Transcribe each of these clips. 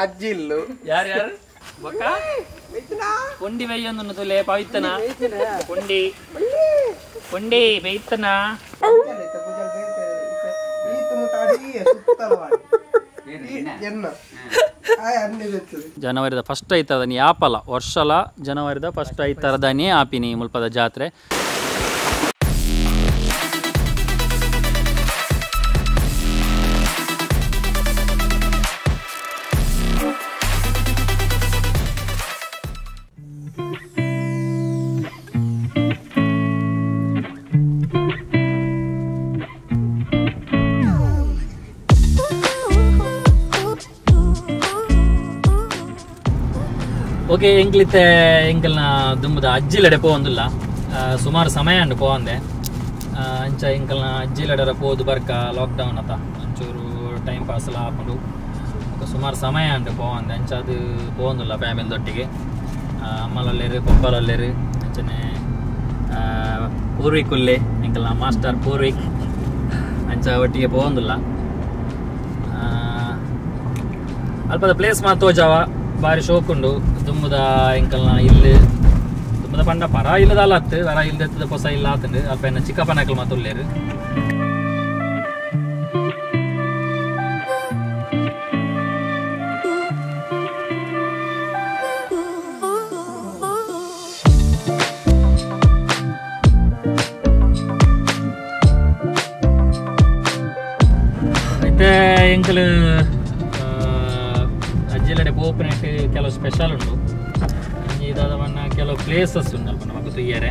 ಅಜ್ಜಿಲ್ಲು ಯಾರು ಯಾರು ಪುಂಡಿ ಬೆಯ್ಯೊಂದು ತುಲೆ ಪವಿತ್ತನ ಪುಂಡಿ ಪುಂಡಿ ಬೆಯ್ತನ ಜನವರಿದ ಫಸ್ಟ್ ಐತರದನಿ ಆಪಲ ವರ್ಷಲ ಜನವರಿದ ಫಸ್ಟ್ ಐತರದನಿ ಆಪಿನಿ ಮುಲ್ಪದ ಜಾತ್ರೆ ಓಕೆ ಎಂಕ್ಲಿತ್ತೆ ಎಂಕಲ್ನ ದುಂಬದ ಅಜ್ಜಿಲೆಡೆ ಪೋಂದಿಲ್ಲ ಸುಮಾರು ಸಮಯ ಉಂಡು ಪೋಂದೆ ಅಂಚ ಎಂಕಲ್ನ ಅಜ್ಜಿಲೆಡರ ಪೋದು ಬರ್ಕ ಲಾಕ್ಡೌನ್ ಅತ್ತ ಒಂಚೂರು ಟೈಮ್ ಪಾಸ್ ಎಲ್ಲ ಹಾಕೊಂಡು ಸುಮಾರು ಸಮಯ ಉಂಡು ಪೋಂದೆ ಅಂಚ ಅದು ಪೋಂದಿಲ್ಲ ಫ್ಯಾಮಿಲಿದೊಟ್ಟಿಗೆ ಅಮ್ಮಲಲ್ಲೇರು ಪಪ್ಪಲಲ್ಲೇರು ಅಂಚನೆ ಪೂರ್ವಿಕ್ ಉಲ್ಲೆ ಎಂಕಲ್ನ ಮಾಸ್ಟರ್ ಪೂರ್ವಿಕ್ ಅಂಚ ಒಟ್ಟಿಗೆ ಪೋಂದಿಲ್ಲ ಅಲ್ಪದ ಪ್ಲೇಸ್ ಮಾತೋಜಾವ ಬಾರಿ ಶೋಕ್ ಉಂಡು ದುಂಬುದ ಎಂಕಲ್ನ ಇಲ್ಲಿ ದುಂಬುದ ಪಂಡ ಪರ ಇಲ್ಲದ ಅಲ್ಲ ಹತ್ತು ಪರ ಇಲ್ಲದ ಹೊಸ ಇಲ್ಲ ಆತಂಡು ಅಲ್ಪ ಎನ್ನ ಚಿಕ್ಕಪ್ಪನಕಲ್ ಮಾತು ಉಳ್ಳೇರು ಮತ್ತೆ ಎಂಕಲ್ ಅಜ್ಜಿಲಡೆ ಪೋಪನೆಟ್ ಕೆಲವು ಸ್ಪೆಷಲ್ ಉಂಟು ಇದಾದ ಕೆಲವು ಪ್ಲೇಸಸ್ ಉಂಟು ಅಲ್ಪ ನಮಗೂ ತುಯ್ಯರೆ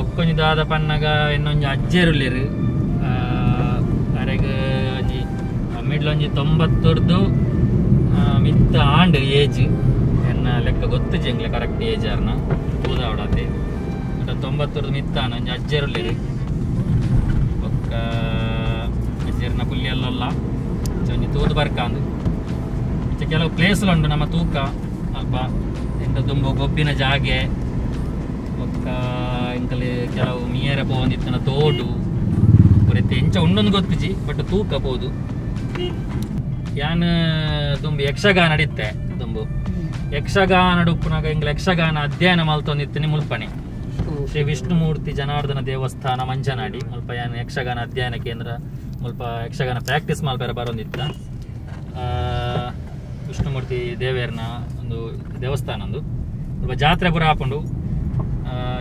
ಒಕ್ಕೊಂಜಿದಾದ ಪನ್ನಗ ಇನ್ನೊಂದು ಅಜ್ಜೇರುಳ್ಳೇರು ಅರೆಗೆ ಒಂಜಿ ಮಿಡ್ಲೊಂಜಿ 90 ಮಿತ್ತ ಆಂಡ್ ಏಜ್ ಎನ್ನ ಲೆಕ್ಕ ಗೊತ್ತು ಜಂಗ್ಲೆ ಕರೆಕ್ಟ್ ಏಜ್ ಅರ್ನ ತೂದಾವಡತೆ ಬಟ್ 90 ಮಿತ್ತಾನ ಒಂಜಿ ಅಜ್ಜೇರುಳ್ಳೇರು ಒಕ್ಕ ಅಜ್ಜೇರ್ನ ಪುಲ್ಲಿ ಅಲ್ಲಲ್ಲ ಒಂಜಿ ತೂದು ಬರ್ಕಾಂದು ಕೆಲವು ಪ್ಲೇಸ್ಲು ಉಂಟು ನಮ್ಮ ತೂಕ ಅಲ್ಪ ಎಂತ ತುಂಬ ಗೊಬ್ಬಿನ ಜಾಗೆ ಒಕ್ಕ ಎಂಕಲ್ಲಿ ಕೆಲವು ಮೀಯರ ಪೋಂದಿತ್ತನ ತೋಡು ಪುರತ್ತೆ ಎಂಚ ಉಂಡೊಂದು ಗೊತ್ತಿಜಿ ಬಟ್ ತೂಕ ಪೋದು ಯಾನ್ ತುಂಬಿ ಯಕ್ಷಗಾನ ನಡೀತೆ ತುಂಬು ಯಕ್ಷಗಾನ ಉಪ್ಪುನಾಗ ಎಂಗ್ಲ ಯಕ್ಷಗಾನ ಅಧ್ಯಯನ ಮಲ್ತೊಂದಿತ್ತನಿ ಮುಲ್ಪನೆ ಶ್ರೀ ವಿಷ್ಣುಮೂರ್ತಿ ಜನಾರ್ದನ ದೇವಸ್ಥಾನ ಮಂಜನಾಡಿ ಮುಲ್ಪ ಯಾನ್ ಯಕ್ಷಗಾನ ಅಧ್ಯಯನ ಕೇಂದ್ರ ಮುಲ್ಪ ಯಕ್ಷಗಾನ ಪ್ರಾಕ್ಟೀಸ್ ಮಲ್ಪೆರ ಬರೋಂದಿತ್ತ ವಿಷ್ಣುಮೂರ್ತಿ ದೇವೇರ್ನ ಒಂದು ದೇವಸ್ಥಾನ ಒಂದು ಸ್ವಲ್ಪ ಜಾತ್ರೆ ಪೂರ ಹಾಕೊಂಡು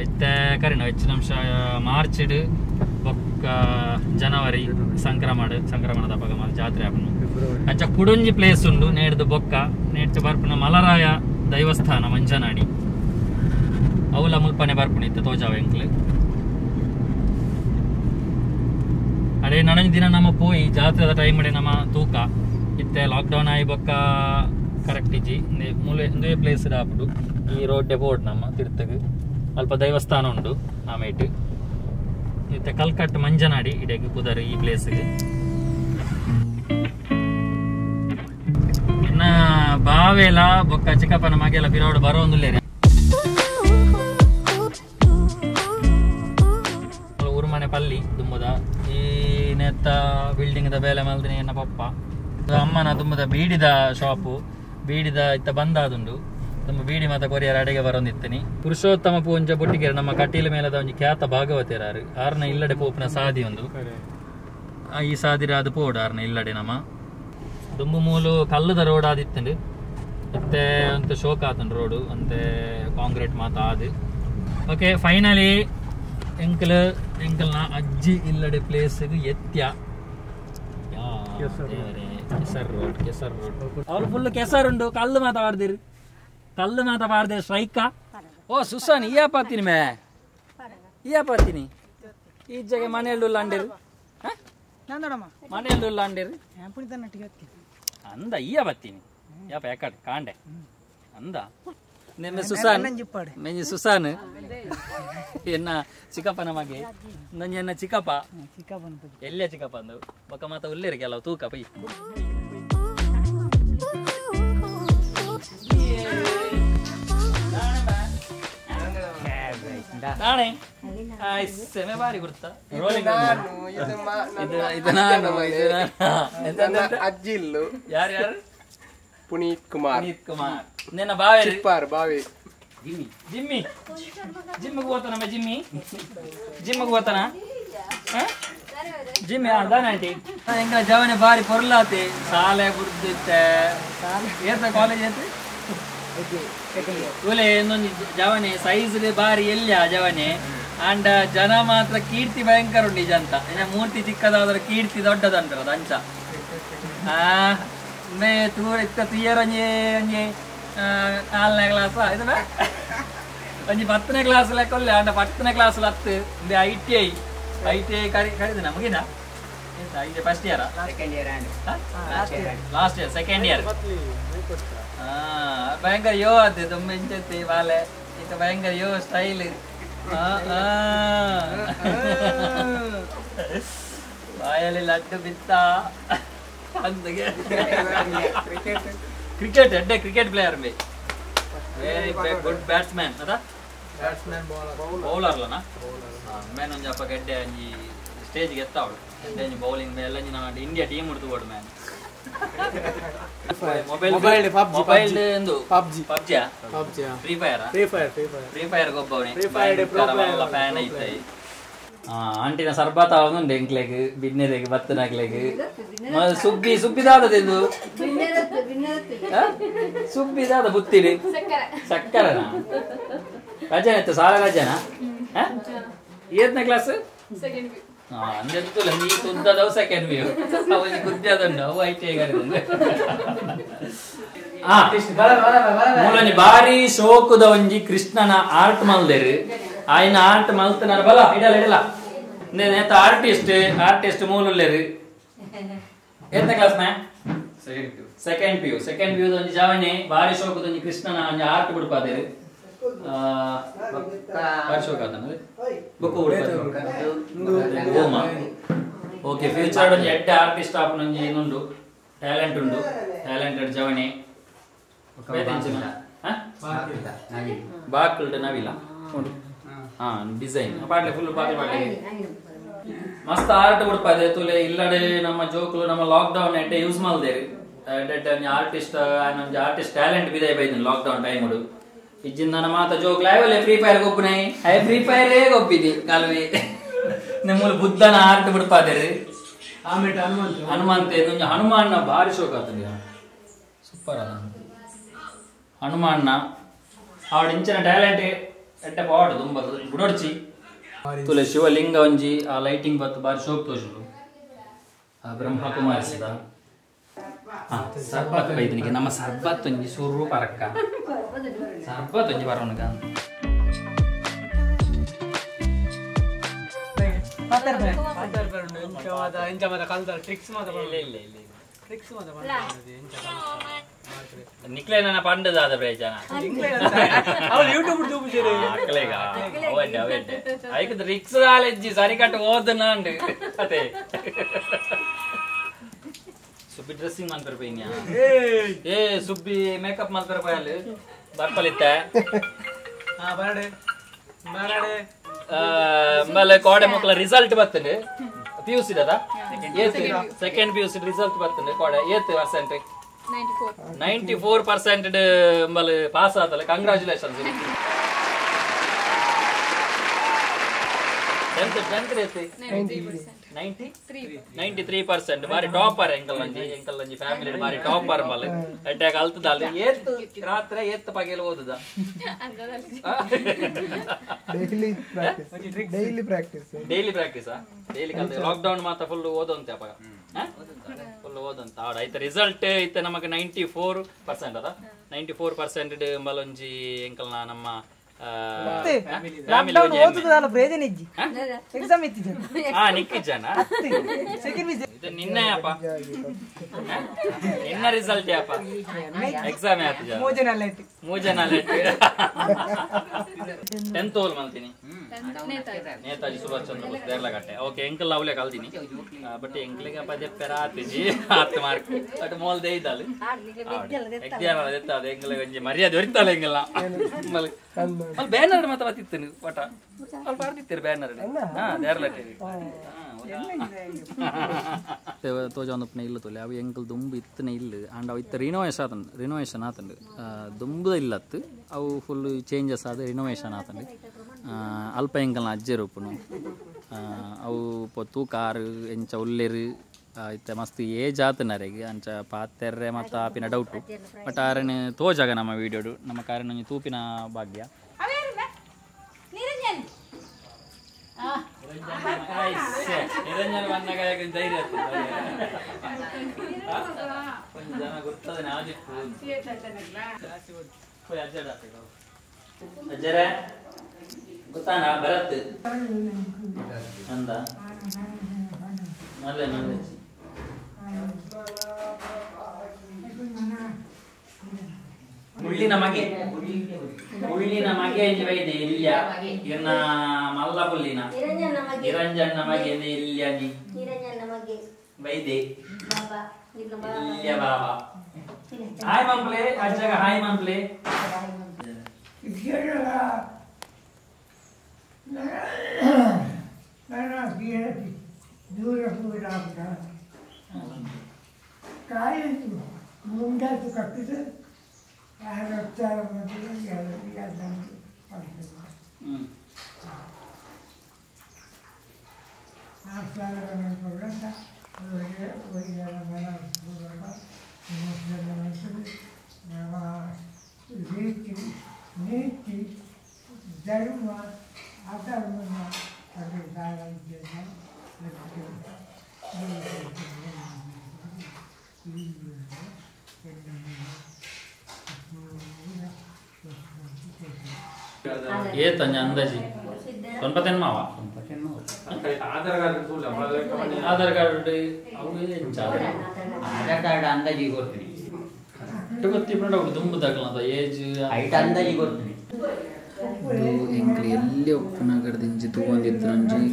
ಇತ್ತೆ ಕರಿನ ಹೆಚ್ಚಿನ ಅಂಶ ಮಾರ್ಚ್ ಬೊಕ್ಕ ಜನವರಿ ಸಂಕ್ರಮಣದ ಪಗ ಜಾತ್ರೆ ಹಾಕೊಂಡು ಅಂಚ ಕುಡೊಂಜಿ ಪ್ಲೇಸ್ ಉಂಡು ನೇಡ್ದು ಬೊಕ್ಕ ನೇಡ್ದು ಬರ್ಪುನ ಮಲರಾಯ ದೈವಸ್ಥಾನ ಮಂಜನಾಡಿ ಅವಲ ಮುಲ್ಪನೆ ಬರ್ಪುಣ ಇತ್ತ ತೋಜಾವ ಎಂಕ್ಲು ಅಡೆ ನನಂಜ್ ದಿನ ನಮ್ಮ ಪೋಯಿ ಜಾತ್ರೆದ ಟೈಮ್ ಅಡೆ ನಮ್ಮ ತೂಕ ಇತ್ತೆ ಲಾಕ್ಡೌನ್ ಆಗಿ ಬೊಕ್ಕ ಕರೆಕ್ಟ್ ಇಜ್ಜಿ ಒಂದೇ ಪ್ಲೇಸ್ ಹಾಪುಡು ಈ ರೋಡ್ ಬೋರ್ಡ್ ನಮ್ಮ ತಿರ್ತಗೆ ಅಲ್ಪ ದೇವಸ್ಥಾನ ಉಂಡು ಆಮೇಟ್ ಇತ್ತೆ ಕಲ್ಕಟ್ಟು ಮಂಜನಾಡಿ ಇಡೆಗೆ ಕುದರ್ ಈ ಪ್ಲೇಸ್ಗೆ ಇನ್ನ ಬಾವೆಲ ಬೊಕ್ಕ ಚಿಕ್ಕಪ್ಪನ ಮಗೆಲ್ಲ ಪಿರೋಡ್ ಬರೋಂದುಲ್ಲೇರೆ ಉರುಮನೆ ಪಲ್ಲಿ ದುಂಬದ ಈ ನೆತ್ತ ಬಿಲ್ಡಿಂಗ್ ದ ಬೇಲೆ ಮಲ್ದಿನಿ ಎನ್ನ ಪಪ್ಪ ಅಮ್ಮನ ತುಂಬದ ಬೀಡಿದ ಶಾಪು ಬೀಡಿದ ಇತ್ತ ಬಂದಾದುಂಡು ತುಂಬ ಬೀಡಿ ಮಾತ ಕೊರಿಯರ್ ಅಡೆಗೆ ಬರೋಂದಿತ್ತನಿ ಪುರುಷೋತ್ತಮ ಪೂಂಜ ಬೊಟ್ಟಿಗೆ ನಮ್ಮ ಕಟೀಲ ಮೇಲದ ಒಂದು ಖ್ಯಾತ ಭಾಗವತಿಯರಾರು ಆರ್ನ ಇಲ್ಲಡೆ ಪೋಪಿನ ಸಾದಿ ಒಂದು ಈ ಸಾದಿರ ಅದು ಪೋಡು ಆರ್ನ ಇಲ್ಲಡೆ ನಮ್ಮ ದುಂಬು ಮೂಲು ಕಲ್ಲದ ರೋಡ್ ಆದಿತ್ತಂಡು ಮತ್ತೆ ಅಂತ ಶೋಕ್ ಆತಂಡು ರೋಡು ಅಂತೆ ಕಾಂಕ್ರೀಟ್ ಮಾತ ಆದು ಓಕೆ ಫೈನಲಿ ಎಂಕಲ್ನ ಅಜ್ಜಿ ಇಲ್ಲಡೆ ಪ್ಲೇಸ್ಗೆ ಎತ್ಯ ಕೆಸರ್ ರೋಡ್ ಅವ್ರು ಫುಲ್ ಕೆಸರುಂಡು ಕಲ್ಲು ಮಾತಾಡ್ದಿರಿ ಸ್ಟ್ರೈಕ ಓ ಸುಸಾನ್ ಈ ಪಾತೀನಿ ಈ ಜಾಗ ಮನೆಯಲ್ಲ ಅಂಡಿರಿ ಮನೆಯಲ್ಲ ಅಂಡಿರಿ ಅಂದ ಈ ಬತ್ತೀನಿ ಯಾಪ ಯಾಕಡೆ ಕಾಂಡೆ ಅಂದ ನಿನ್ನೆ ಸುಸಾನ್ ಎನ್ನ ಚಿಕ್ಕಪ್ಪನ ಮಗೆ ಎನ್ನ ಚಿಕ್ಕಪ್ಪ ಎಲ್ಲೇ ಚಿಕ್ಕಪ್ಪ ಅಂದು ಬೊಕ್ಕ ಮಾತ ಉಲ್ಲೇರಿ ಕೆಲವು ತೂಕ ಪೈ ನಾಳೆ ಸೆಮೆ ಬಾರಿ ಗುರ್ತಾ ಅಜ್ಜಿ ಇಲ್ಲು ಯಾರು ಪುನೀತ್ ಕುಮಾರ್ ನಿನ್ನ ಬಾವಿ ಬಾವಿ ಜಿಮ್ಮಿ ಜಿಮ್ಮಿಗೆ ಹೋತಾನ ಜಿಮ್ಮಿಗೆ ಹೋತಾನ ಜಿಮ್ಮಿ ಅದಾನೆ ಆಂಟಿ ಎಂಗ ಜವನೆ ಬಾರಿ ಪೊರ್ಲಾತಿ ಶಾಲೆ ಬುಡ್ದಿತ್ತೆ ಏತ ಕಾಲೇಜ್ ಅಂತ ತುಲೆ ಇನ್ನೊಂದು ಜವನೆ ಸೈಜ್ ಬಾರಿ ಎಲ್ಲಿ ಆ ಜವನೆ ಅಂಡ್ ಜನ ಮಾತ್ರ ಕೀರ್ತಿ ಭಯಂಕರ ಉಂಟು ನಿಜ ಅಂತ ಮೂರ್ತಿ ಚಿಕ್ಕದಾದ್ರೆ ಕೀರ್ತಿ ದೊಡ್ಡದಂಟಾರ ಅದು ಅಂಚ ಮೇ ತೂರ ಇತ್ತ ತುಯ್ಯರ್ ಒಂಜಿ 4ನೇ ಕ್ಲಾಸ್ ಇದನ್ನ ಒಂಜಿ 10ನೇ ಕ್ಲಾಸ್ ಲೆಕ್ಕೊಲ್ಲೆ ಅಂಡ 10ನೇ ಕ್ಲಾಸ್ 10 ITI ಕರೀದಿನ ಮುಗಿನ first year last year second year ಭಯಂಕರ ಯೋ ಅದು ತುಂಬ ಇಂಚತ್ತಿ ಬಾಲೆ ಈಗ ಭಯಂಕರ ಯೋ ಸ್ಟೈಲ್ ಬಾಯಲ್ಲಿ ಲಡ್ಡು ಬಿತ್ತ ಕ್ರಿಕೆಟ್ ಎಡ್ಡೆ cricket player be very good batsman ಅದ ಬೌಲರ್ಲನಾ ಮೇನ್ ಒಂಜಿ ಅಪ್ಪ ಗೆಡ್ಡೆ ಒಂಜಿ ಸ್ಟೇಜ್ಗೆ ಎತ್ತಾವಳು ಗೆಡ್ಡೆ ಒಂಜಿ ಬೌಲಿಂಗ್ ಮೇಲೆ ಇಂಡಿಯಾ ಟೀಮ್ ಉಡ್ದು ಕೊಡು ಮ್ಯಾನ್ ಮೊಬೈಲ್ ಎಂದು ಪಬ್ಜಿ ಫ್ರೀ ಫೈರ್ ಗೊಬ್ಬವನೆ ಫ್ಯಾನ್ ಐತೆ ಆಂಟಿನ ಸರ್ಬತ್ ಆವೊಂದುಂಡು ಎಂಕ್ಲೆಗ್ ಬಿನ್ನೆರೆಗ್ ಬತ್ತನಾಗ್ಲೆಗ್ ಸುಬ್ಬಿದಾದದು ಸುಬ್ಬಿದಾದ ಬುತ್ತಿಡಿ ಸಕ್ಕರನ ರಜನ ಇತ್ತು ಸಾಲ ರಜನ ಏತ್ನೇ ಕ್ಲಾಸ್ ಅಂಜತ್ತುಲ್ಲ ನೀ ತುದ್ದದವು ಸೆಕೆಂಡ್ ವ್ಯೂ ಅವನಿಗೆ ಕುದ್ದದುಂಡು ಅವು ಐಟಿ ಮೂಲನಿ ಬಾರಿ ಶೋಕುದ ಒಂಜಿ ಕೃಷ್ಣನ ಆರ್ಟ್ ಮಲ್ದೇರು ಆಯ್ನ ಆರ್ಟ್ ಮಲ್ತನ ಬಲ ಇಡಲ್ಲ ನೇತ ಆರ್ಟಿಸ್ಟ್ ಮೂಲುಲ್ಲೇರು ಎಂತ ಕ್ಲಾಸ್ ಮ್ಯಾ ಸೆಕೆಂಡ್ ಪಿ ಯು ಒಂಜಿ ಜಾವನೆ ಬಾರಿ ಶೋಕುದ ಒಂಜಿ ಕೃಷ್ಣನ ಒಂಜಿ ಆರ್ಟ್ ಬಿಡ್ಪಾದೇರು ಓಕೆ ಫ್ಯೂಚರ್ ಒಂಜಿ ಎಡ್ಡೆ ಆರ್ಟಿಸ್ಟ್ ಆಪುನ ಒಂಜಿ ಏನುಂಡು ಟ್ಯಾಲೆಂಟ್ ಉಂಡು ಟ್ಯಾಲೆಂಟೆಡ್ ಜವನೆ ಬಾಕಲ್ಡ್ ನವಿಲ ಡಿಸೈನ್ ಪಾಡ್ಲೆ ಫುಲ್ ಪಾಡ್ಲೆ ಮಸ್ತ್ ಆರ್ಟ್ ಬಿಡ್ಪಾದೆ ತುಲೆ ಇಲ್ಲಡೆ ನಮ್ಮ ಜೋಕ್ಲು ನಮ್ಮ ಲಾಕ್ಡೌನ್ ಎಡ್ಡೆ ಯೂಸ್ ಮಲ್ದೇರಿ ಆರ್ಟಿಸ್ಟ್ ಟ್ಯಾಲೆಂಟ್ ಬಿದೆ ಬೈದನ್ ಲಾಕ್ಡೌನ್ ಟೈಮ್ ಉಡು ಇಜ್ಜಿಂದ ನನ್ನ ಮಾತ ಜೋಕ್ ಲೈವಲ್ಲೇ ಫ್ರೀ ಫೈರ್ ಗೊಬ್ಬನೈ ಫ್ರೀ ಫೈರೇ ಗೊಬ್ಬಿದಿ ಕಾಲುವೆ ನಿಮ್ಮಲ್ಲಿ ಬುದ್ಧನ ಆರ್ಟ್ ಬಿಡ್ಪಾದೇರಿ ಹನುಮಂತ ಇದೊಂದು ಹನುಮಾನ್ನ ಭಾರಿ ಶೋಕ ಆತಂಗ ಸೂಪರ್ ಅದ ಹನುಮಾನ್ನ ಅವಡ ಇಂಚಿನ ಟ್ಯಾಲೆಂಟ್ ಎಡ್ಡೆ ಪಾಡು ತುಂಬ ಬುಡೊಡ್ಚಿ ತುಲೆ ಶಿವಲಿಂಗ ಒಂಜಿ ಆ ಲೈಟಿಂಗ್ ಬತ್ತು ಬಾರಿ ಶೋಕ್ ತೋಜುಂಡು ಆ ಬ್ರಹ್ಮ ಕುಮಾರಿಸಿದ ಸರ್ಬತ್ ಬೈದನಿಗೆ ನಮ್ಮ ಸರ್ಬತ್ ಒಂಜಿ ಸುರು ಪರಕ್ಕ ಸರ್ಬತ್ ಒಂಜಿ ಬರೋನಗ ನಿಕ್ಲೆ ನನ್ನ ಪಂಡದಾದ ಬೇಜಾನ ಐಕದ ರಿಕ್ಸ್ ಆಲೆಜ್ಜಿ ಸರಿಕಟ್ಟು ಓದನಾಂಡು ಅದೇ ಸುಬ್ಬಿ ಡ್ರೆಸ್ಸಿಂಗ್ ಮಾಡ್ತಾರೆ ಪೈನ್ಯಾ ಸುಬ್ಬಿ ಮೇಕಪ್ ಮಾಡ್ತಾರೆ ಪೈಯಲ್ಲಿ ಬರ್ಪಲಿತ್ತೆ ಆಮೇಲೆ ಕೋಡೆ ಮಕ್ಕಳ ರಿಸಲ್ಟ್ ಬರ್ತದೆ PUC the second PUC result ಬರ್ತದೆ ಕೋಡೆ 8% 94% ಮಲೆ ಪಾಸ್ ಆತಲ್ಲ ಕಂಗ್ರಾಚುಲೇಷನ್ಸ್ 93% ಬಾರಿ ಟಾಪರ್ ಎಂಕಲ್ ಒಂಜಿ ಫ್ಯಾಮಿಲಿ ಬಾರಿ ಟಾಪರ್ ಮಲೆ ಅಟ್ಯಾಗ ಅಲ್ತದಲ್ಲ ಏತ್ ರಾತ್ರಿ ಏತ್ ಪಗೆಲ ಓದುದ ಡೈಲಿ ಪ್ರಾಕ್ಟೀಸ್ ಕಲ್ತ ಲಾಕ್ಡೌನ್ ಮಾತ್ರ ಫುಲ್ ಓದೋಂತೆ ಅಪ್ಪ ಫುಲ್ ಓದಂತ ಆಡ ಐತ ರಿಸಲ್ಟ್ ಐತ ನಮಗೆ 94% ಅದ 94% ಮಲೊಂಜಿ ಎಂಕಲ್ನ ನಮ್ಮ ನಿನ್ನೆ ಅಪ್ಪ ನಿನ್ನ ರಿಸಲ್ಟ್ ಅಪ್ಪ ಎಕ್ಸಾಮ್ ಮೂಜನ 10th ಓಲ್ ಮಾಡ್ತೀನಿ ನೇತಾಜಿ ಸುಭಾಷ್ ಚಂದ್ರ ಬೋಸ್ ದೇರ್ಲಗಟ್ಟೆ ಓಕೆ ಎಂಕಲ್ ಅವಲೇ ಕಲ್ತೀನಿ ಬಟ್ ಎಂಕ್ಲಿಗೆ ಪದೇ ಪೆರಾತಿಜಿ 10 ಮಾರ್ಕ್ ಬಟ್ ಮೋಲ್ ದೇಯ್ದಲ್ಲ ಎಕ್ಸಾಮ್ ಅದ ಎಂಕ್ಲಿಗೆ ಒಂಜಿ ಮರ್ಯಾದೆ ಹೊರಿತಲ್ಲ ಎಂಗೆಲ್ಲ ಮಲ್ ಬ್ಯಾನರ್ ಮಾತ್ರ ಬತ್ತಿತ್ತು ಪಟ ಅಲ್ಲಿ ಬರ್ದಿತ್ತೀರಿ ಬ್ಯಾನರ್ ದೇರ್ಲಟ್ಟೆ ತೋಜೊಂದಪ್ಪನ ಇಲ್ಲ ತೊಲೆ ಅವು ಎಂಕಲ್ ದುಂಬು ಇತ್ತನೇ ಇಲ್ಲ ಆಂಡ್ ಅವು ಇತ್ತ ರಿನೋವೇಷನ್ ಆತಂಡು ದುಂಬುದ ಇಲ್ಲತ್ತು ಅವು ಫುಲ್ ಚೇಂಜಸ್ ಆದ ರಿನೋವೇಷನ್ ಆತಂಡು ಅಲ್ಪ ಎಂಕಲ್ನ ಅಜ್ಜೆರು ಉಪ್ಪುನು ಅವು ಪೊತ್ತು ಕಾರು ಎಂಚ ಉಲ್ಲೆರು ಇತ್ತ ಮಸ್ತ್ ಏಜ್ ಆತನರೆಗೆ ಅಂಚ ಪಾತೆರ್ರೆ ಮತ್ತು ಆಪಿನ ಡೌಟು ಬಟ್ ಆರನ್ ತೋಜಾಗ ನಮ್ಮ ವೀಡಿಯೋಡು ನಮ್ಮ ಕಾರಿನ ತೂಪಿನ ಭಾಗ್ಯ ನಿರಂಜನ ಬಂದಾಗ ಧೈರ್ಯ ಜನ ಗೊತ್ತದ ಅಜ್ಜರ ಗೊತ್ತಾನ ಭರತ್ ಅಂದ ನಲ್ಲೆ ನಲ್ಲೆ ಮುಳ್ಳಿನ ಮಗೆ ಎಂಜಿ ವೈದೆ ಇಲ್ಯ ಇರ್ನ ಮಲ್ಲ ಪುಲ್ಲಿನ ನಿರಂಜನ ಮಗೆ ಇಲ್ಯ ನೀ ವೈದೆ ಇಲ್ಯ ಬಾಬಾ ಹಾಯ್ ಮಂಪ್ಲೆ ಅಜ್ಜಗ ಹಾಯ್ ಮಂಪ್ಲೆ ಮುಂದಾಯ್ತು ಕಟ್ಟಿದೆ ನೀತಿ ಧರ್ಮ ಅಧರ್ಮ ಏತಂಜ ಅಂದಾಜಿ ಸೊನ್ಪತೆನ್ ಮಾವ ಆಧಾರ್ ಕಾರ್ಡ್ ಅಂದಾಜಿ ಕೊಡ್ತೀನಿ ದುಂಬು ತಗಲದ ಏಜ್ ಹೈಟ್ ಅಂದಾಜಿ ಕೊಡ್ತೀನಿ ಎಂಕ್ಲಿ ಎಲ್ಲಿ ಒಪ್ಪುನಗರದಿಂಚಿ ತಗೊಂಡಿತ್ತು ನಂಜಿ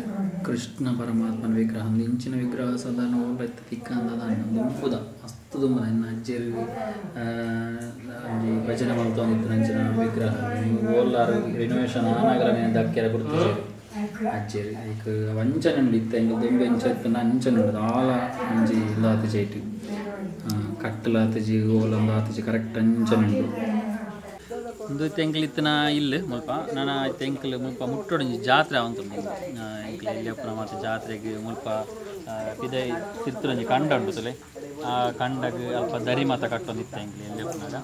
ಕೃಷ್ಣ ಪರಮಾತ್ಮನ ವಿಗ್ರಹ ಇಂಚಿನ ವಿಗ್ರಹ ಸಾಧಾರಣ ಓಲ್ಬೆತ್ತ ತಿಕ್ಕಂದದ ದುಂಬುದ ಮಸ್ತ್ ದುಂಬುದ ಇನ್ನು ಅಜ್ಜರು ಭಜನೆ ಮಾಡ್ತೊಂದಿತ್ತು ನಂಚಿನ ವಿಗ್ರಹ ಓಲಾರು ರಿನೋವೇಷನ್ ಆನಾಗಲೇ ದಕ್ಕೆರ ಗುರುತು ಅಜ್ಜರು ಈಗ ವಂಚನೆ ನುಡಿತ್ತ ಎಂಗೆ ದುಂಬು ಎಂಚ ಇತ್ತು ಅಂಚನೆ ನುಡಿದ ಆಲ ಅಂಜಿ ಇಲ್ಲಾತ ಚೈಟ್ ಕಟ್ಟಲಾತಜಿ ಓಲೊಂದು ಆತಜಿ ಕರೆಕ್ಟ್ ಅಂಚನೆ ಉಂಟು ಒಂದು ತೆಂಕ್ಲಿತ್ತಿನ ಇಲ್ಲ ಮುಲ್ಪ ನಾನು ತೆಂಕ್ಲು ಮುಲ್ಪ ಮುಟ್ಟೊಡಂಜಿ ಜಾತ್ರೆ ಅವಂತುಂಡು ಎಂಕ್ಲೆ ಇಲ್ಲಪ್ಪನ ಮತ್ತು ಜಾತ್ರೆಗೆ ಮುಲ್ಪ ಪಿದೈ ತಿರ್ತುರಂಜಿ ಕಂಡ ಉಂಟುತ್ತಲೆ ಆ ಕಂಡಗೆ ಅಲ್ಪ ದರಿ ಮಾತ ಕಟ್ಟೊಂದಿತ್ತ ಎಂಕ್ಲೆ ಇಲ್ಲಪ್ಪನಾಗ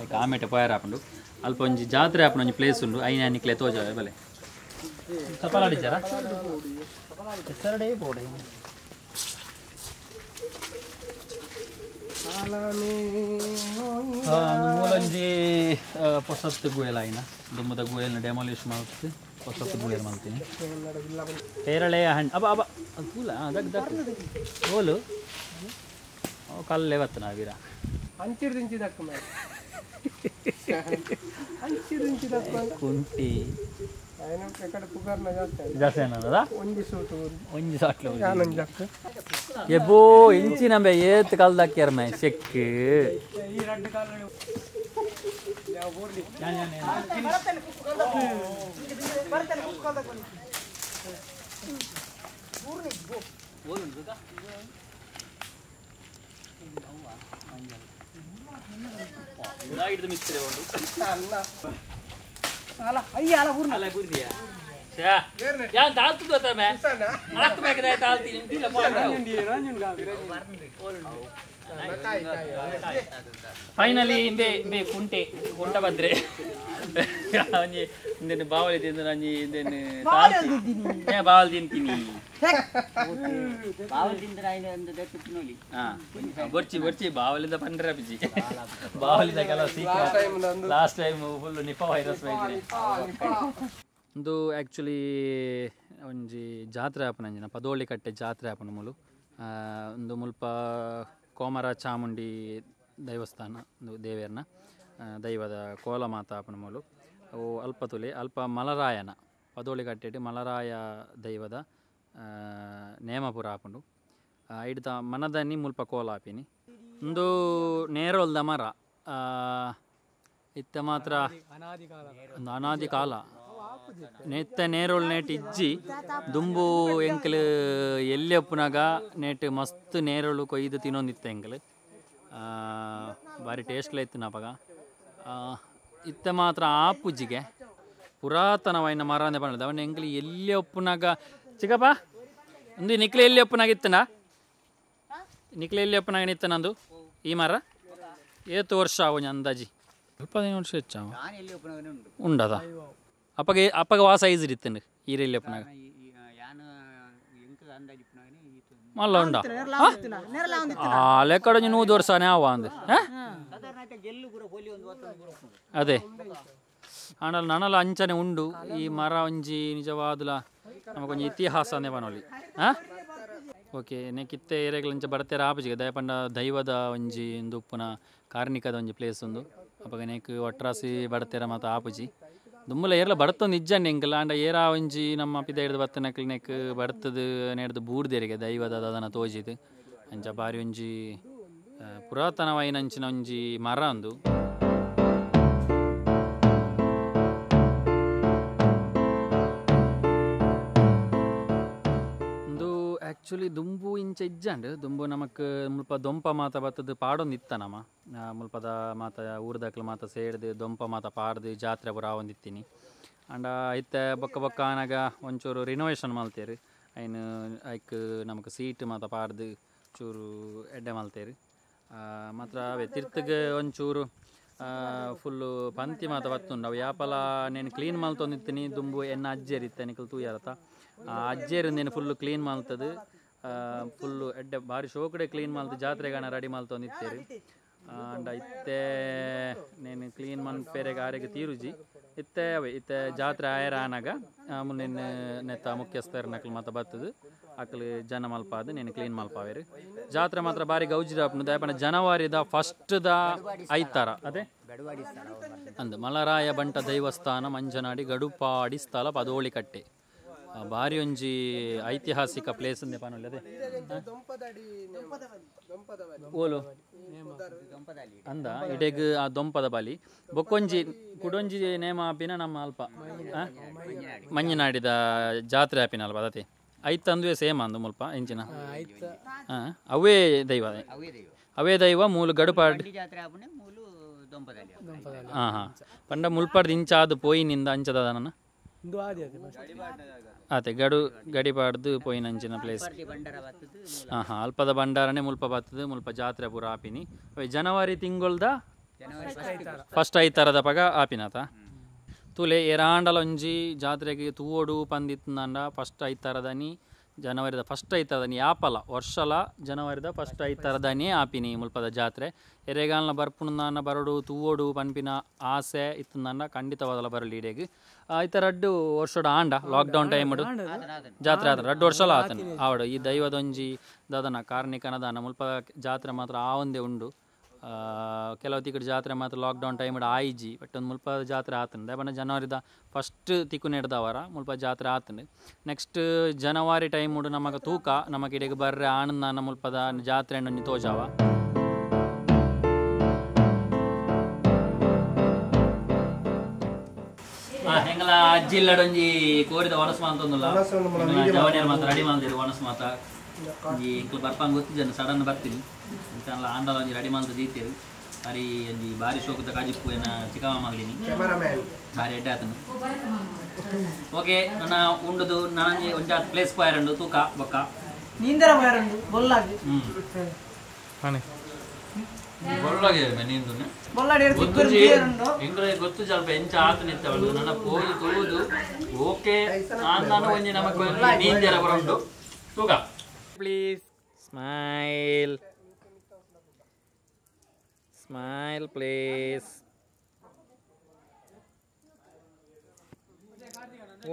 ಈಗ ಆಮೇಟೆ ಪಯರ್ ಹಾಕೊಂಡು ಅಲ್ಪ ಒಂಜಿ ಜಾತ್ರೆ ಹಾಪನ ಒಂಜಿ ಪ್ಲೇಸ್ ಉಂಡು ಐನ ನಿಕ್ಲೆ ತೋಜಾವೆ ಬಲೆ ತಪಾಲಾಡಿಚಾರ ಹೆಸರಡೇ ಬೋಡೆ ಮೂಲಂಜಿ ಹೊಸತ್ತು ಗುಯಲ್ ಆಯ್ನ ದುಮ್ಮದ ಗುಯಲ್ನ ಡೆಮಾಲಿಷ್ ಮಾಡ್ತೀನಿ ಹೊಸತ್ತು ಗುಯಲ್ ಮಾಡ್ತೀನಿ ಪೇರಳೆಯ ಹಣ್ಣು ಅಬ ಅಬ ಅದು ಪೂಲ ದಗ್ ದಕ್ ಓಲು ಕಲ್ಲೇ ಬತ್ತ ನಾವೀರ ಕುಂಟಿ ಜಾಸ್ತಿ ಅನ್ನೋದ ಒಂಜಿ ಸಾಟ್ಲು ಎಬ್ಬೋ ಇಂಚಿ ನಂಬೆ ಏತ್ ಕಲ್ದಾಕ್ಯಾರ ಮೈ ಸೆಕ್ ಮಿಸ್ತ್ರಿ ಫೈನಲಿ ಇಂಬೆ ಕುಂಟೆ ಕುಂಟ ಬಂದ್ರೆ ಬಾವಲಿ ತಿಂದು ನಂಜಿ ಬಾವಲಿ ತಿಂತೀನಿ ಬರ್ಚಿ ಬರ್ಚಿ ಬಾವಲಿಂದ ಪಂಡ್ರೆ ಬಿಜಿ ಬಾವಲಿಂದ ಕೆಲವು last time full Nipah virus ಒಂದು ಆ್ಯಕ್ಚುಲಿ ಒಂಜಿ ಜಾತ್ರೆ ಆಪನಂಜಿನ ಪದೋಳಿ ಕಟ್ಟೆ ಜಾತ್ರೆ ಆಪನ ಮೂಲು ಒಂದು ಮುಲ್ಪ ಕೋಮರ ಚಾಮುಂಡಿ ದೇವಸ್ಥಾನ ದೇವೇರ್ನ ದೈವದ ಕೋಲ ಮಾತ ಆಪನ ಮೂಲು ಅವು ಅಲ್ಪ ತುಲೆ ಅಲ್ಪ ಮಲರಾಯನ ಪದೋಳಿ ಕಟ್ಟೆಟ್ ಮಲರಾಯ ದೈವದ ನೇಮಪುರ ಆಪುಂಡು ಐಡ್ದ ಮನದನಿ ಮುಲ್ಪ ಕೋಲಾಪಿನಿ ಒಂದು ನೇರೋಲ್ದ ಮರ ಇತ್ತ ಮಾತ್ರ ಒಂದು ಅನಾದಿ ಕಾಲ ನೆತ್ತ ನೇರೋಲ್ ನೆಟ್ ಇಜ್ಜಿ ದುಂಬು ಎಂಕಲ್ ಎಲ್ಲಿ ಒಪ್ಪುನಾಗ ನೆಟ್ ಮಸ್ತ್ ನೇರೋಳು ಕೊಯ್ದು ತಿನ್ನೊಂದಿತ್ತ ಎಂಕಲ್ ಭಾರಿ ಟೇಸ್ಟ್ಲ ಇತ್ತು ನಾಪಗ ಇತ್ತ ಮಾತ್ರ ಆಪುಜಿಗೆ ಪುರಾತನವಾಯಿನ ಮರ ಅಂದೆ ಬಂದ ಅವನ ಎಂಕಲ್ ಎಲ್ಲಿ ಒಪ್ಪುನಾಗ ಚಿಕ್ಕಪ್ಪ ಒಂದು ನಿಕ್ಲೆ ಎಲ್ಲಿ ಒಪ್ಪನಾಗ ಇತ್ತನ ನಿಕ್ಲೆ ಎಲ್ಲಿ ಒಪ್ಪನಾಗ ನಿತ್ತ ನಂದು ಈ ಮರ ಏತು ವರ್ಷ ಅವನ ಅಂದಾಜಿ 15 ವರ್ಷ ಹೆಚ್ಚಾವ ಉಂಡದ ಅಪ್ಪಗೆ ವಾ ಸೈಜ್ ಇತ್ತಂಡು ಈರೆಲ್ಲಿ ಒಪ್ಪನಾಗ ಮಲ್ಲ ಉಂಡ ಲೆಕ್ಕಡ 100 ವರ್ಷನೇ ಅವ ಅಂದು ಅದೇ ಆನಲ್ ನನಲ ಅಂಚನೆ ಉಂಡು ಈ ಮರ ಒಂಜಿ ನಿಜವಾದಲ ನಮಗೊಂದು ಇತಿಹಾಸ ಅಂದೆ ಬನೋಲಿ ಓಕೆ ನೆಕ್ಕಿತ್ತೆ ಏರಿಯಾಗಳಂಚ ಬರ್ತಾರೆ ಆಪಜಿಗೆ ದಯಪಂಡ ದೈವದ ಒಂಜಿ ಒಂದು ಉಪ್ಪುನ ಕಾರ್ಣಿಕದ ಒಂಜಿ ಪ್ಲೇಸ್ ಒಂದು ಅಪ್ಪಗ ನೆಕ್ ಒಟ್ರಾಸಿ ಬಡ್ತೇರ ಮತ್ತು ಆಪುಜಿ ದುಮ್ಮಲ ಏರ್ಲ ಬರ್ತೊಂದು ಇಜ್ಜಂಡು ಎಂಕಲ್ಲ ಆಂಡ ಏರಾ ಒಂಜಿ ನಮ್ಮ ಪಿದ ಹಿಡ್ದು ಬತ್ತನಕ್ಲಿ ನೆಕ್ ಬರ್ತದು ನೆಡ್ದು ಬೂಡ್ದೇರಿಗೆ ದೈವದ ಅದನ್ನು ತೋಜಿದು ಅಂಚ ಬಾರಿ ಒಂಜಿ ಪುರಾತನವಾಯಿನಂಚಿನ ಒಂಜಿ ಮರ ಒಂದು ಆ್ಯಕ್ಚುಲಿ ದುಂಬು ಇಂಚ ಇಜ್ಜಂಡು ದುಂಬು ನಮಕ್ ಮುಲ್ಪ ದೊಂಪ ಮಾತ ಬತ್ತದು ಪಾಡೊಂದು ಇತ್ತ ನಮ್ಮ ಮುಲ್ಪದ ಮಾತ ಊರ್ದಕ್ಲು ಮಾತ ಸೇಡ್ದು ದೊಂಪ ಮಾತ ಪಾಡ್ದು ಜಾತ್ರೆ ಪುರ ಒಂದಿತ್ತೀನಿ ಅಂಡ ಇತ್ತೆ ಬೊಕ್ಕ ಬೊಕ್ಕ ಆನಾಗ ಒಂಚೂರು ರಿನೋವೇಷನ್ ಮಲ್ತೇರು ಐನು ಐಕ್ ನಮಕ್ ಸೀಟ್ ಮಾತ ಪಾಡ್ದು ಚೂರು ಎಡ್ಡೆ ಮಲ್ತೇರು ಮಾತ್ರ ಅವೇ ತಿರ್ತಗೆ ಒಂಚೂರು ಫುಲ್ಲು ಪಂತಿ ಮಾತ ಬತ್ತುಂಡು ಅವು ಯಾಪಲ ನೇನು ಕ್ಲೀನ್ ಮಲ್ತೊಂದಿತ್ತೀನಿ ದುಂಬು ಎನ್ನ ಅಜ್ಜೇರಿತ್ತೆ ನಿಕಲ್ ತೂಯಾರತ ಅಜ್ಜೇರು ನೇನು ಫುಲ್ಲು ಕ್ಲೀನ್ ಮಲ್ತದು ಫುಲ್ಲು ಎಡ್ಡೆ ಭಾರಿ ಶೋಕಡೆ ಕ್ಲೀನ್ ಮಲ್ತು ಜಾತ್ರೆಗಾನ ರೆಡಿ ಮಲ್ತೊಂದಿತ್ತೇರಿ ಅಂಡ ಇತ್ತೆ ನೇನು ಕ್ಲೀನ್ ಮನ್ಪೇರೆಗೆ ಆರೆಗೆ ತೀರುಜಿ ಇತ್ತೆ ಅವೇ ಇತ್ತೆ ಜಾತ್ರೆ ಆಯರ ಆನಾಗ ಮುನ್ನೆನ್ ನೆತ್ತ ಮುಖ್ಯಸ್ಥರು ನಕಲ್ ಮಾತ ಬರ್ತದು ಅಕ್ಲು ಜನ ಮಲ್ಪಾದು ನೇನು ಕ್ಲೀನ್ ಮಲ್ಪಾವೇರು ಜಾತ್ರೆ ಮಾತ್ರ ಬಾರಿ ಗೌಜಿದಾಪ್ನು ದಯಪನ ಜನವರಿದ ಫಸ್ಟ್ದ ಐತಾರ ಅದೇ ಅಂದು ಮಲರಾಯ ಬಂಟ ದೈವಸ್ಥಾನ ಮಂಜನಾಡಿ ಗಡುಪಾಡಿ ಸ್ಥಳ ಪದೋಳಿ ಕಟ್ಟೆ ಬಾರಿ ಒಂಜಿ ಐತಿಹಾಸಿಕ ಪ್ಲೇಸ್ ಅಂದೆ ಪಾನೊಲ್ಲಿ ಅದೇ ಓಲು ಅಂದ ಇಡೆಗ್ ಆ ದೊಂಪದ ಬಲಿ ಬೊಕ್ಕೊಂಜಿ ಕುಡೊಂಜಿ ನೇಮ ಆಪಿನ ನಮ್ಮ ಅಲ್ಪ ಮಂಜನಾಡಿದ ಜಾತ್ರೆ ಆಪಿನ ಅಲ್ಪ ಅದತೆ ಐತಂದುವೆ ಸೇಮ್ ಅಂದು ಮುಲ್ಪ ಎಂಚಿನ ಅವೇ ದೈವ ಮೂಲು ಗಡುಪಾಡಿ ಪಂಡ ಮುಲ್ಪಡ್ದು ಇಂಚಾದು ಪೋಯಿನಿಂದ ಅಂಚದ ನನ್ನ ಅದೇ ಗಡಿಪಾಡ್ದು ಪೋಯಿನಂಚಿನ ಪ್ಲೇಸ್ ಅಲ್ಪದ ಭಂಡಾರನೇ ಮುಲ್ಪ ಬರ್ತದೆ ಮುಲ್ಪ ಜಾತ್ರೆ ಪೂರ ಆಪಿನಿ ಜನವರಿ ತಿಂಗೊಳ್ದ ಫಸ್ಟ್ ಐತಾರದ ಪಗ ಆಪಿನತ ತುಲೆ ಎರಾಂಡಲ ಒಂಜಿ ಜಾತ್ರೆಗೆ ತೂವೋಡು ಪಂದಿತ್ತಂಡ ಫಸ್ಟ್ ಐತಾರದನಿ ಜನವರಿದ ಫಸ್ಟ್ ಐತಾರದನಿ ಯಾಪಲ ವರ್ಷಲ ಜನವರಿದ ಫಸ್ಟ್ ಐತಾರದನಿ ಆಪಿನಿ ಮುಲ್ಪದ ಜಾತ್ರೆ ಎರೆಗಾಲ್ನ ಬರ್ಪುಣ್ಣ ಬರಡು ತೂವೋಡು ಪನ್ಪಿನ ಆಸೆ ಇತ್ತಂದ ಖಂಡಿತವಾದಲ್ಲ ಬರಲಿ ಇಡೆಗೆ ಐತ ರಡ್ಡು ವರ್ಷದ ಆಂಡ ಲಾಕ್ಡೌನ್ ಟೈಮ್ ಜಾತ್ರೆ ಆತ 2 ವರ್ಷಲ ಆತನ ಆವಡು ಈ ದೈವದೊಂಜಿ ದಾದನ ಕಾರ್ಣಿಕನದಾನ ಮುಲ್ಪ ಜಾತ್ರೆ ಮಾತ್ರ ಆ ಒಂದೇ ಉಂಡು ಕೆಲವು ತಿಕ್ಕಡ ಜಾತ್ರೆ ಮಾತ್ರ ಲಾಕ್ಡೌನ್ ಟೈಮ್ ಆಯ್ಜಿ ಬಟ್ ಒಂದು ಮುಲ್ಪ ಜಾತ್ರೆ ಆತನ ದಯಪಂಡ ಜನವರಿದ ಫಸ್ಟ್ ತಿಕ್ಕು ನೆಡ್ದವರ ಮುಲ್ಪ ಜಾತ್ರೆ ಆತನ ನೆಕ್ಸ್ಟ್ ಜನವರಿ ಟೈಮ್ ಉಂಡು ನಮಗೆ ತೂಕ ನಮಗೆ ಇಡೆಗೆ ಬರ್ರೆ ಆನಂದ ಮುಲ್ಪದ ಜಾತ್ರೆ ಒಂಜಿ ತೋಜಾವ ಹೆಂಗಲ ಅಜ್ಜಿಲ್ಲಡೊಂಜಿ ಕೋರಿದ ಒಣಸ್ ಮಾತೊಂದುಲ್ಲ ಜವನಿಯರ್ ಮಾತ್ರ ರೆಡಿ ಮಾಡ್ದಿರು ಒಣಸ್ ಮಾತ ಈ ಇಂಕ್ಲು ಬರ್ಪಂಗೆ ಗೊತ್ತಿದ್ದೇನೆ ಸಡನ್ ಬರ್ತೀನಿ ಇಂತೆಲ್ಲ ಆಂಡಲ ಒಂಜಿ ರೆಡಿ ಮಾಡ್ದು ದೀತೇರು ಬಾರಿ ಒಂಜಿ ಬಾರಿ ಶೋಕದ ಕಾಜಿಪ್ಪು ಏನ ಚಿಕ್ಕವ ಮಗಳಿನಿ ಬಾರಿ ಎಡ್ಡೆ ಆತನು ಓಕೆ ನನ್ನ ಉಂಡುದು ನನಂಜಿ ಒಂಜಿ ಪ್ಲೇಸ್ ಪೋಯರಂಡು ತೂಕ ಬೊಕ್ಕ ನೀಂದರ ಪೋಯರಂಡು ಬೊಲ್ಲಾಗಿ ಬೊಲ್ಲಾಗೆ ನೀಂದು ಗೊತ್ತು ಸ್ವಲ್ಪ ಎಂಚ ಆತನಿತ್ತವಳು ನನ್ನ ಪೋದು ತೂದು ಓಕೆ ನಾನು ಒಂಜಿ ನಮಗೆ ನೀಂದರ ಬರಂಡು ತೂಕ ಪ್ಲೀಸ್ ಸ್ಮೈಲ್ ಪ್ಲೀಸ್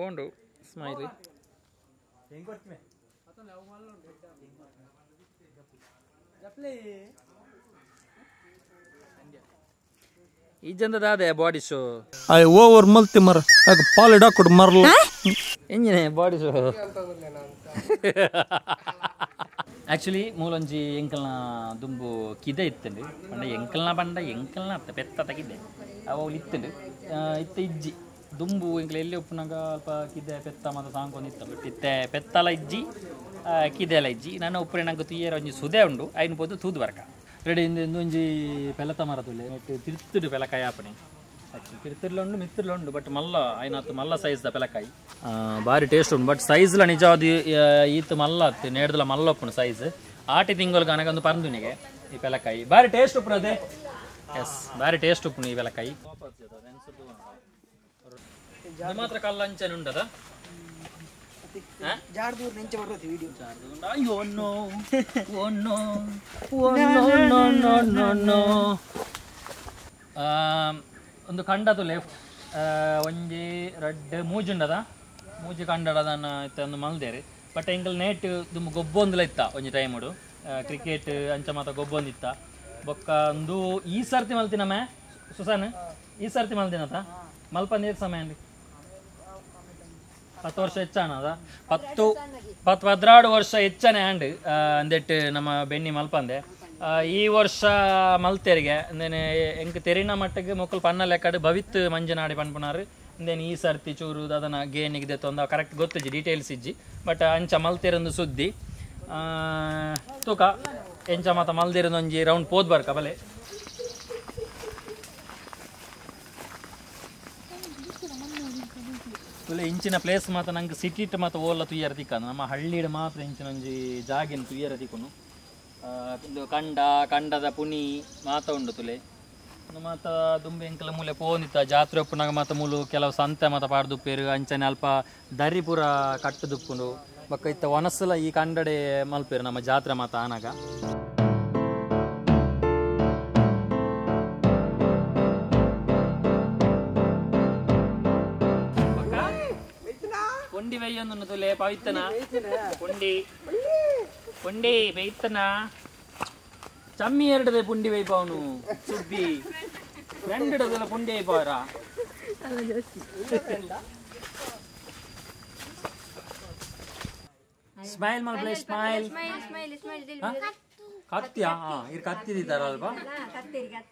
ಓಂಡು ಸ್ಮೈಲ್ ಈ ಜಂದದ ಅದೇ ಬಾಡಿ ಶೋ ಓವರ್ ಮಲ್ತಿ ಮರ ಪಾಲಿಡ ಕೊಡು ಮರಲ್ಲ ಎಂಜಿನೆ ಬಾಡಿ ಶೋ ಆ್ಯಕ್ಚುಲಿ ಮೂಲೊಂಜಿ ಎಂಕಲ್ನ ದುಂಬು ಕಿದೆ ಇತ್ತಂಡು ಪಂಡ ಎಂಕಲ್ನ ಅತ್ತ ಪೆತ್ತ ತಗಿದ್ದೆ ಅವಳು ಇತ್ತಂಡು ಇತ್ತ ಇಜ್ಜಿ ದುಂಬು ಎಂಕಲ್ ಎಲ್ಲಿ ಒಪ್ಪನಾಗ ಅಲ್ಪ ಕಿದೆ ಪೆತ್ತ ಮತ್ತು ಸಾಂಕೊಂಡು ಇತ್ತ ಬಟ್ ಇತ್ತೆ ಪೆತ್ತಲ ಇಜ್ಜಿ ಕಿದೆಲ ಇಜ್ಜಿ ನನ್ನ ಉಪ್ಪರೆ ನಂಗೆ ತುಯ್ಯರ ಒಂಜಿ ಸುದೆ ಉಂಡು ಐನು ಪೋದು ತೂದು ಬರ್ಕ ರೆಡಿ ಇಂದು ಒಂಜಿ ಪೆಲತ ಮರ ತುಲೆ ತಿರ್ತುಡು ಪೆಲಕಾಯಿ ಆಪಣೆ ತಿರ್ತರ್ಲ ಉಂಡು ಮಿತ್ರಲ ಉಂಡು ಬಟ್ ಮಲ್ಲ ಐನತ್ತು ಮಲ್ಲ ಸೈಜ್ದ ಪೆಲಕಾಯಿ ಭಾರಿ ಟೇಸ್ಟ್ ಉಂಡು ಬಟ್ ಸೈಜ್ಲ ನಿಜವಾದ ಈತ್ ಮಲ್ಲ ಅತ್ತು ನೇಡ್ದಲ ಮಲ್ಲ ಒಪ್ಪುಂಡು ಸೈಜ್ ಆಟಿ ತಿಂಗಳು ಕನಗೊಂದು ಪರ್ದುನಿಗೆ ಈ ಪೆಲಕಾಯಿ ಭಾರಿ ಟೇಸ್ಟ್ ಉಪ್ಪು ಅದೇ ಎಸ್ ಭಾರಿ ಟೇಸ್ಟ್ ಉಪ್ಪು ಈ ಪೆಲಕಾಯಿ ಮಾತ್ರ ಕಲ್ಲಂಚನೆ ಉಂಟದ ಒಂದು ಕಂಡದು ಲೆಫ್ಟ್ ಒಂಜಿ ರೆಡ್ ಮೂಜುಂಡದ ಮೂಜಿ ಕಂಡಡದನ್ನ ಒಂದು ಮಲ್ದೇರಿ ಬಟ್ ಎಂಕಲ್ ನೇಟ್ ದುಂಬು ಗೊಬ್ಬೊಂದುಲ ಇತ್ತ ಒಂಜಿ ಟೈಮುಡು ಕ್ರಿಕೆಟ್ ಅಂಚ ಮಾತ ಗೊಬ್ಬೊಂದಿತ್ತ ಬೊಕ್ಕ ಒಂದು ಈ ಸರ್ತಿ ಮಲ್ತಿನಮ್ಮೆ ಸುಸಾನ್ ಈ ಸರ್ತಿ ಮಲ್ತಿನತ ಮಲ್ಪಂದ ಸಮಯ ಅಂಡಿ 10 ವರ್ಷ ಹೆಚ್ಚಾನ ಅದ 16 ವರ್ಷ ಹೆಚ್ಚಾನೆ ಆಂಡ್ ಅಂದೆಟ್ಟು ನಮ್ಮ ಬೆನ್ನಿ ಮಲ್ಪಂದೆ ಈ ವರ್ಷ ಮಲ್ತೆರಿಗೆ ಅಂದೇನೆ ಎಂಕ್ ತೆರಿನ ಮಟ್ಟಿಗೆ ಮೊಕ್ಕಲು ಪನ್ನ ಲೆಕ್ಕಡು ಭವಿತ್ ಮಂಜನಾಡಿ ಪನ್ಪುನಾರು ಅಂದೇನು ಈ ಸರ್ತಿ ಚೂರು ಅದನ್ನ ಗೇನಿಗೆ ತೊಂದ ಕರೆಕ್ಟ್ ಗೊತ್ತಿಜ್ಜಿ ಡೀಟೇಲ್ಸ್ ಇಜ್ಜಿ ಬಟ್ ಅಂಚ ಮಲ್ತೆರೊಂದು ಸುದ್ದಿ ತೂಕ ಎಂಚ ಮಾತ ಮಲ್ದಿರೊಂದು ಒಂಜಿ ರೌಂಡ್ ಪೋದ್ ಬರ್ಕ ಬಲೆ ತುಲೆ ಇಂಚಿನ ಪ್ಲೇಸ್ ಮಾತ್ರ ನಂಗೆ ಸಿಟಿಟ್ ಮಾತ್ರ ಓಲ್ಲ ತುಯ್ಯರ ತಿಕ್ಕಂದು ನಮ್ಮ ಹಳ್ಳಿಡ್ ಮಾತ್ರ ಇಂಚಿನ ಒಂಜಿ ಜಾಗಿನ ತುಯ್ಯರ ತಿಕ್ಕನು ಇದು ಕಂಡದ ಪುನಿ ಮಾತ ಉಂಡು ತುಲೆ ಮಾತ ದುಂಬೆ ಎಂಕಲ ಮೂಲೆ ಪೋಂದಿತ್ತ ಜಾತ್ರೆ ಒಪ್ಪುನಾಗ ಮಾತ ಮೂಲು ಕೆಲವು ಸಂತೆ ಮಾತ ಪಾಡ್ದುಪ್ಪೇರು ಅಂಚನೆ ಅಲ್ಪ ದರಿಪುರ ಕಟ್ಟುದುಪ್ಪುಂಡು ಬಕ್ಕ ಇತ್ತ ಒನಸಲ ಈ ಕಂಡಡೆ ಮಲ್ಪೇರು ನಮ್ಮ ಜಾತ್ರೆ ಮಾತ ಆನಾಗ ಪೊಂಡಿ ವೈಯೊಂದು ತುಲೆ ಪವಿತ್ತನ ಪೊಂಡಿ ವೈತ್ತನ ಚಮ್ಮಿ ಎರಡದೆ ಪುಂಡಿ ವೈಪವನು ಸುಬ್ಬಿ రెండుದಲ್ಲ ಪುಂಡಿ ವೈಪವರ ಸ್ಮೈಲ್ ಮಾಡ್ಲೇ ಸ್ಮೈಲ್ ಕತ್ತಿಯ ಇದು ಕತ್ತಿದಿದ್ದಾರಲ್ವಾ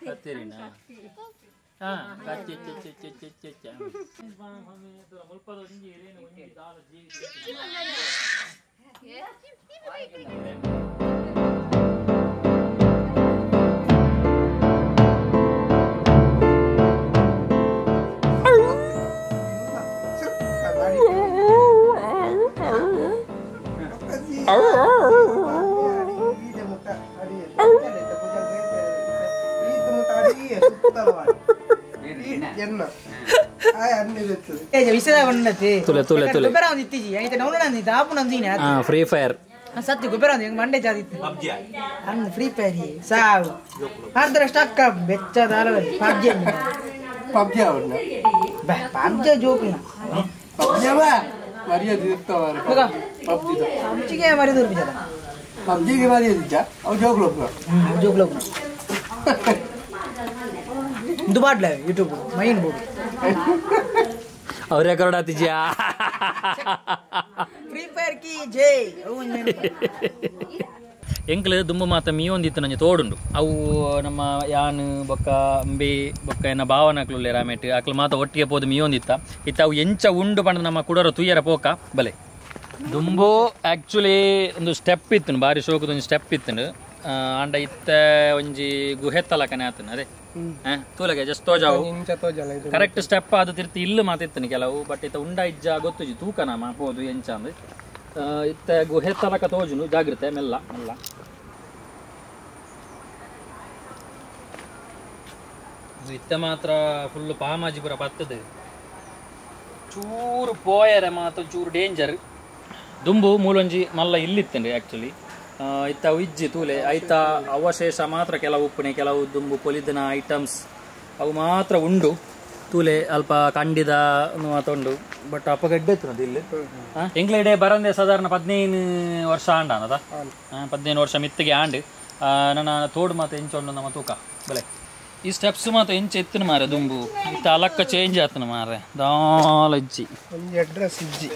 ಕತ್ತೇರಿನ ಕತ್ತಿ ಫ್ರೀ ಫೈರ್ ಸತ್ಯ ಗೊಬ್ಬರ ಮಂಡೆ ಜಾದಿತ್ತು ಫ್ರೀ ಫೈರ್ ಸಾವು ಅರ್ಧರ ಸ್ಟಕ್ ಬೆಚ್ಚದ ಪಬ್ಜಿ ಪಬ್ಜಿ ಜೋಕಿನ ಪಬ್ಜಿಗೆ ಮರಿದು ಪಬ್ಜಿಗೆ ಮರಿದಿದ್ದ ಅವು ಜೋಗ್ಲೋಗ ದುಬಾಡ್ಲ ಯೂಟ್ಯೂಬ್ ಮೈನ್ ಬೋರ್ಡ್ ಅವ್ರೆ ಕರೋಡಾತಿಜ್ಯಾ ಫ್ರೀ ಫೈರ್ ಕಿ ಜೈ ಎಂಕ್ಲು ದುಂಬು ಮಾತ ಮೀಯೊಂದಿತ್ತು ನಂಗೆ ತೋಡುಂಡು ಅವು ನಮ್ಮ ಯಾನ್ ಬೊಕ್ಕ ಅಂಬಿ ಬೊಕ್ಕ ಏನ ಭಾವನಕ್ಲುಲ್ಲೆ ರಾಮೇಟ್ ಅಕ್ಲು ಮಾತ ಒಟ್ಟಿಗೆ ಪೋದು ಮೀಯೊಂದಿತ್ತ ಇತ್ತ ಅವು ಎಂಚ ಉಂಡು ಪಂಡ ನಮ್ಮ ಕುಡರ ತುಯ್ಯರ ಪೋಕ ಬಲೆ ದುಂಬು ಆ್ಯಕ್ಚುಲಿ ಒಂದು ಸ್ಟೆಪ್ ಇತ್ತು ಭಾರಿ ಶೋಕದೊಂದು ಸ್ಟೆಪ್ ಇತ್ತು ಅಂಡ ಇತ್ತ ಒಂಜಿ ಗುಹೆ ತಲಕನೆ ಆತನ ಅದೇ ತೂಲಗೆ ಜಸ್ಟ್ ತೋಜಾವು ಕರೆಕ್ಟ್ ಸ್ಟೆಪ್ ಅದು ತಿರ್ತಿ ಇಲ್ಲು ಮಾತಿತ್ತನು ಕೆಲವು ಬಟ್ ಇತ್ತ ಉಂಡ ಇಜ್ಜ ಗೊತ್ತುಜಿ ತೂಕನ ಮಾಪೋದು ಎಂಚ ಅಂದ್ರೆ ಇತ್ತ ಗುಹೆ ತಲಕ ತೋಜುನು ಜಾಗ್ರತೆ ಮೆಲ್ಲ ಮೆಲ್ಲ ಇತ್ತ ಮಾತ್ರ ಫುಲ್ ಪಾಮಾಜಿಪುರ ಪತ್ತದ ಚೂರು ಪೋಯರೆ ಮಾತ್ರ ಚೂರು ಡೇಂಜರ್ ದುಂಬು ಮೂಲೊಂಜಿ ಮಲ್ಲ ಇಲ್ಲಿತ್ತಂడి ಆ್ಯಕ್ಚುಲಿ ಇತ್ತ ಇಜ್ಜಿ ತೂಲೆ ಐತ ಅವಶೇಷ ಮಾತ್ರ ಕೆಲವು ಉಪ್ಪುನೆ ಕೆಲವು ದುಂಬು ಪೊಲಿದಿನ ಐಟಮ್ಸ್ ಅವು ಮಾತ್ರ ಉಂಡು ತೂಲೆ ಅಲ್ಪ ಕಂಡಿದ ಮಾತ ಉಂಡು ಬಟ್ ಅಪ್ಪಗಡ್ಡೆ ಇತ್ತು ಇಲ್ಲಿ ಎಂಗ್ಲೆಡೆ ಬರಂದೆ ಸಾಧಾರಣ 15 ವರ್ಷ ಆಂಡ ಅನ್ನದ 15 ವರ್ಷ ಮಿತ್ತಿಗೆ ಆಂಡ್ ನನ್ನ ತೋಡು ಮಾತು ಎಂಚೊಂಡು ನಮ್ಮ ತೂಕ ಬಲೆ ಈ ಸ್ಟೆಪ್ಸ್ ಮಾತ್ರ ಎಂಚ ಎತ್ತಿನ ಮಾರೆ ದುಂಬು ಇತ್ತ ಅಲಕ್ಕ ಚೇಂಜ್ ಆತನ ಮಾರೆ ದಾಲಜ್ಜಿ ಒಂದು ಅಡ್ರೆಸ್ ಇಜ್ಜಿ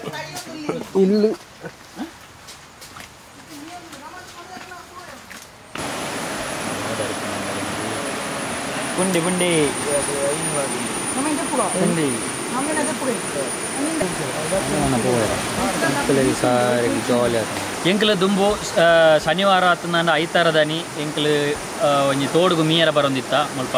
ಇಲ್ಲು ಬುಂಡಿ ಬುಂಡಿ ಬುಂಡಿ ಜಾಲಿ ಆತ ಎಂಕ್ಲು ದುಂಬು ಶನಿವಾರ ಆತಂದ ಐತಾರದನಿ ಎಂಕ್ಲು ಒಂಜಿ ತೋಡುಗು ಮೀಯರ ಬರೋಂದಿತ್ತ ಮುಲ್ಪ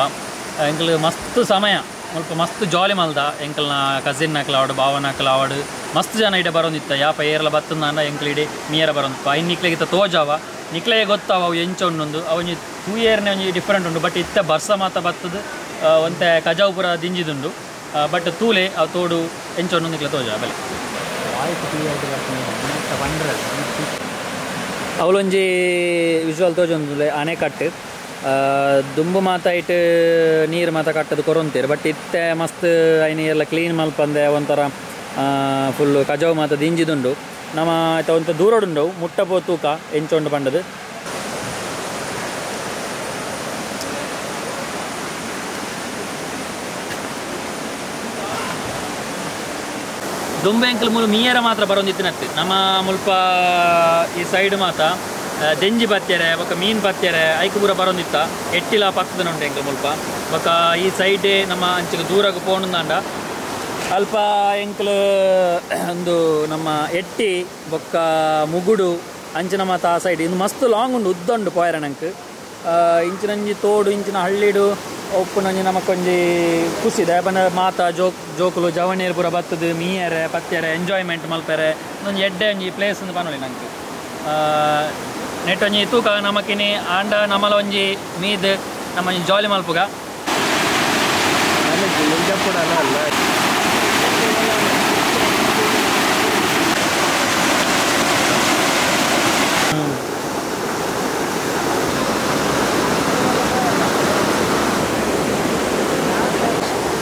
ಎಂಕ್ಲು ಮಸ್ತ್ ಸಮಯ ಮುಲ್ಪ ಮಸ್ತ್ ಜಾಲಿ ಮಲ್ದ ಎಂಕ್ಲನ ಕಸಿನ್ ನಕ್ಲಾವಡು ಭಾವನ ನಕ್ಲಾವಡು ಮಸ್ತ್ ಜನ ಇಡೆ ಬರೋಂದಿತ್ತ ಯಾಪ ಏರ್ಲ ಬತ್ತಂದ ಎಂಕ್ಲು ಇಡೆ ಮೀಯರ ಬರೋಂದಿಪ್ಪ ಇನ್ನು ನಿಕ್ಲೆಗಿತ್ತ ತೋಜಾವ ನಿಕ್ಲೆಗೆ ಗೊತ್ತಾವ ಅವು ಎಂಚ ಉಂಡು ಅವನಿ 2 ಇಯರ್ನೇ ಒಂಜಿ ಡಿಫ್ರೆಂಟ್ ಉಂಡು ಬಟ್ ಇತ್ತ ಬರ್ಸ ಮಾತ ಬತ್ತದು ಒಂತೆ ಕಜಾವುಪುರ ದಿಂಜಿದುಂಡು ಬಟ್ ತೂಲೆ ಅವು ತೋಡು ಎಂಚ ಉಂಡು ನಿಕ್ಲೆ ತೋಜ ಬೆಲೆ ಅವಳೊಂಜಿ ವಿಜುವಲ್ ತೋಜೊಂದು ಅಣೆಕಟ್ಟು ದುಂಬು ಮಾತ ಇಟ್ಟು ನೀರು ಮಾತ ಕಟ್ಟದು ಕೊರೊಂತೀರು ಬಟ್ ಇತ್ತೆ ಮಸ್ತ್ ಐನಿ ಎಲ್ಲ ಕ್ಲೀನ್ ಮಲ್ಪಂದೆ ಒಂಥರ ಫುಲ್ಲು ಕಜಾವು ಮಾತ ದಿಂಜಿದುಂಡು ನಮ್ಮ ಆಯ್ತಾ ಒಂಥ ದೂರಡುಂಡು ಮುಟ್ಟಪೋ ತೂಕ ಎಂಚೊಂಡು ಪಂಡದು ದುಂಬೆ ಎಂಕಲ್ ಮೂಲ ಮೀಯರ ಮಾತ್ರ ಬರೋಂದಿತ್ತಿನತ್ತು ನಮ್ಮ ಮುಲ್ಪ ಈ ಸೈಡ್ ಮಾತ ದೆಂಜಿ ಪತ್ಯರೆ ಬೊಕ್ಕ ಮೀನು ಪತ್ಯರೆ ಐಕು ಪೂರ ಬರೋಂದಿತ್ತ ಎಟ್ಟಿಲ ಪಕ್ಕದ ಉಂಟು ಎಂಕಲ್ ಮುಲ್ಪ ಬೊಕ್ಕ ಈ ಸೈಡೇ ನಮ್ಮ ಅಂಚಿಗೆ ದೂರಕ್ಕೆ ಪೋಣಂದಾಂಡ ಅಲ್ಪ ಎಂಕಲ್ ಒಂದು ನಮ್ಮ ಎಟ್ಟಿ ಬೊಕ್ಕ ಮುಗುಡು ಅಂಚಿನ ಮಾತ ಆ ಸೈಡ್ ಇನ್ನು ಮಸ್ತ್ ಲಾಂಗ್ ಉಂಡು ಉದ್ದ ಉಂಡು ಪೋಯರಣಂಕ್ ಇಂಚಿನಂಜಿ ತೋಡು ಇಂಚಿನ ಹಳ್ಳಿಡು ಒಪ್ಪುನಂಜಿ ನಮಕೊಂಜಿ ಖುಷಿದೆ ಯಾಪಂದ್ರೆ ಮಾತ ಜೋಕುಲು ಜವಣೀರು ಪೂರ ಬತ್ತದು ಮೀಯರೆ ಪತ್ಯರೆ ಎಂಜಾಯ್ಮೆಂಟ್ ಮಲ್ಪೆರೆ ಒಂಜಿ ಎಡ್ಡೆ ಒಂಜಿ ಪ್ಲೇಸ್ ಅಂತ ಪನೊಲಿ ನಂಗೆ ನೆಟ್ ಒಂಜಿ ತೂಕ ನಮಕಿನಿ ಆಂಡ ನಮ್ಮಲ ಒಂಜಿ ಮೀದ್ ನಮ್ಮ ಜಾಲಿ ಮಲ್ಪುಗ